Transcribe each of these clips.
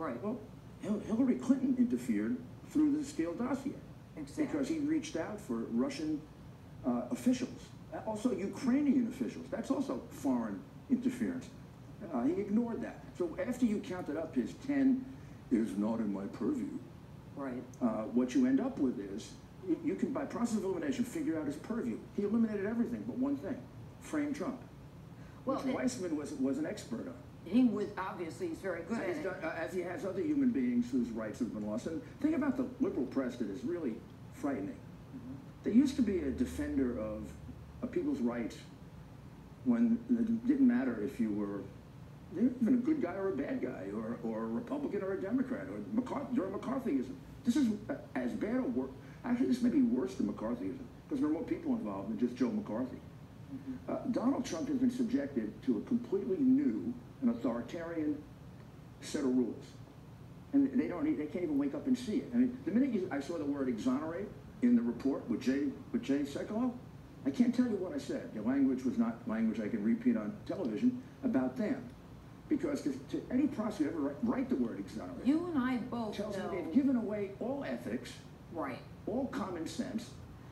Right. Well, Hillary Clinton interfered through the Steele dossier. Exactly. Because he reached out for Russian officials, also Ukrainian officials. That's also foreign interference. He ignored that. So after you counted up his 10 is not in my purview, right. What you end up with is, you can, by process of elimination, figure out his purview. He eliminated everything but one thing, frame Trump, which Weissman was an expert on. He was, obviously, he's very good at it. As he has other human beings whose rights have been lost. And think about the liberal press that is really frightening. Mm-hmm. There used to be a defender of people's rights when it didn't matter if you were even a good guy or a bad guy, or a Republican or a Democrat, or during McCarthyism. This is as bad or worse. Actually, this may be worse than McCarthyism, because there are more people involved than just Joe McCarthy. Mm-hmm. Donald Trump has been subjected to a completely new and authoritarian set of rules. And they can't even wake up and see it. I mean, the minute I saw the word exonerate in the report with Jay Sekulow, I can't tell you what I said. The language was not language I can repeat on television about them. Because to any prosecutor ever write the word exonerate, you and I both tells know me they've given away all ethics, right, all common sense,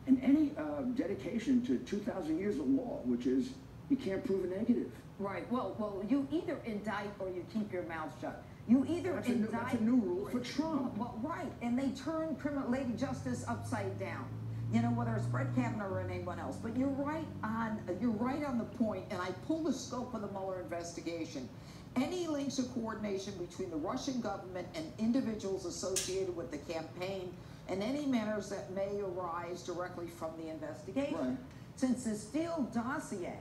and any dedication to 2,000 years of law, which is you can't prove a negative. Right. Well, you either indict or you keep your mouth shut. You either indict. That's a new rule for Trump. Well, right, and they turn Lady Justice upside down. You know, whether it's Brett Kavanaugh or anyone else. But you're right on the point. And I pull the scope of the Mueller investigation. Any links of coordination between the Russian government and individuals associated with the campaign, and any matters that may arise directly from the investigation. Right. Since the Steele dossier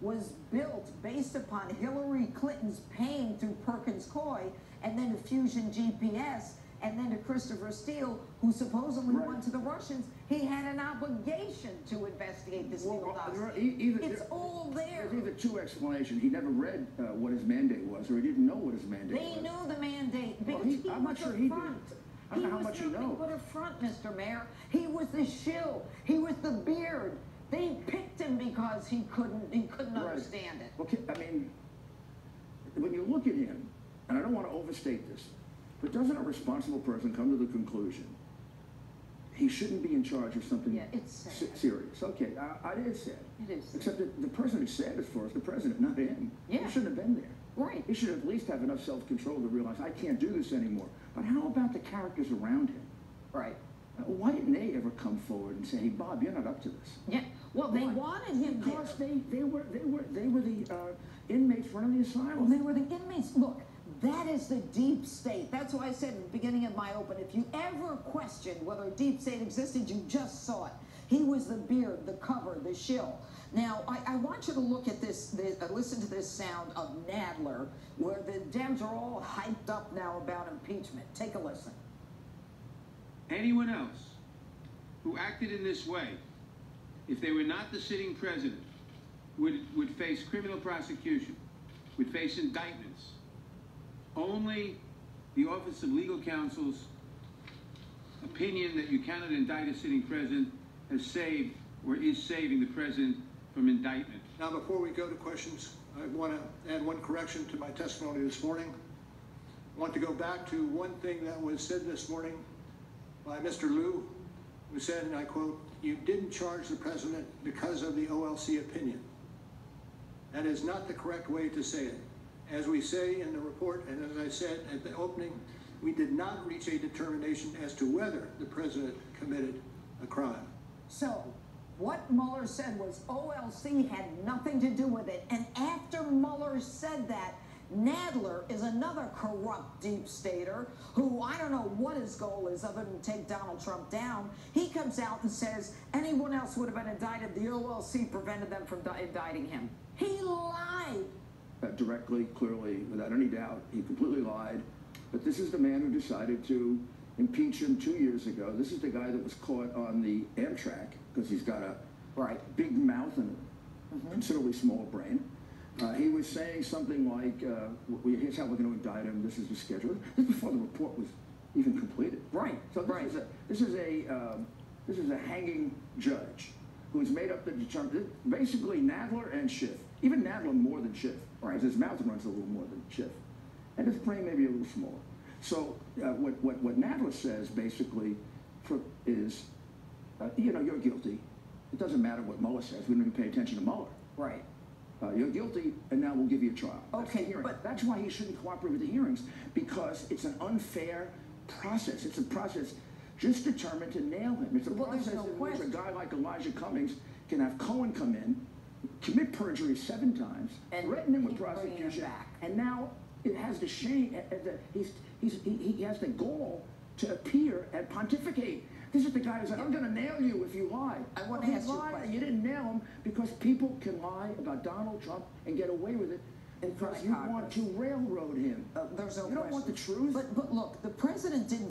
was built based upon Hillary Clinton's paying through Perkins Coie, and then to Fusion GPS, and then to Christopher Steele, who supposedly went to the Russians, he had an obligation to investigate this Steele dossier. It's all there. There's either two explanations. He never read what his mandate was, or he didn't know what his mandate was. They knew the mandate, because I'm not sure he did. I don't know how much you know. He was nothing but a front, Mr. Mayor. He was the shill. He was the beard. They picked him because he couldn't understand it. Okay, I mean, when you look at him, and I don't want to overstate this, but doesn't a responsible person come to the conclusion he shouldn't be in charge of something serious? Okay, it is sad. It is sad. Except that the person who's sad is for us, the president, not him. Yeah. He shouldn't have been there. Right. He should at least have enough self-control to realize, I can't do this anymore. But how about the characters around him? Right. Why didn't they ever come forward and say, hey, Bob, you're not up to this? Yeah. Well, they wanted him because they were the inmates running the asylum. Well, they were the inmates. Look, that is the deep state. That's why I said at the beginning of my open, if you ever questioned whether a deep state existed, you just saw it. He was the beard, the cover, the shill. Now, I want you to look at this, listen to this sound of Nadler, where the Dems are all hyped up now about impeachment. Take a listen. Anyone else who acted in this way, if they were not the sitting president, would face criminal prosecution, would face indictments. Only the Office of Legal Counsel's opinion that you cannot indict a sitting president has saved or is saving the president from indictment. Now, before we go to questions, I want to add one correction to my testimony this morning. I want to go back to one thing that was said this morning by Mr. Liu, who said, and I quote, "You didn't charge the president because of the OLC opinion." That is not the correct way to say it. As we say in the report, and as I said at the opening, we did not reach a determination as to whether the president committed a crime. So, what Mueller said was OLC had nothing to do with it. And after Mueller said that, Nadler is another corrupt deep stater who, I don't know what his goal is other than take Donald Trump down. He comes out and says anyone else would have been indicted. The OLC prevented them from indicting him. He lied. Directly, clearly, without any doubt, he completely lied. But this is the man who decided to impeach him 2 years ago. This is the guy that was caught on the Amtrak because he's got a big mouth and a considerably small brain. He was saying something like, here's how we're going to indict him, this is the schedule. This is before the report was even completed. Right. So this is a hanging judge who's made up the determination, basically Nadler and Schiff. Even Nadler more than Schiff, because his mouth runs a little more than Schiff. And his brain may be a little smaller. So what Nadler says basically is, you're guilty. It doesn't matter what Mueller says. We don't even pay attention to Mueller. Right. You're guilty, and now we'll give you a trial. That's the Okay, hearing. but That's why he shouldn't cooperate with the hearings, because it's an unfair process. It's a process just determined to nail him. It's a process in which a guy like Elijah Cummings can have Cohen come in, commit perjury 7 times, and threaten him with keep bringing him prosecution, back. And now it has the shame. He has the gall to appear and pontificate. This is the guy who's like, I'm going to nail you if you lie. I want to ask you a question. You didn't nail him because people can lie about Donald Trump and get away with it because you want to railroad him. There's no You don't want the question. truth. But look, the president didn't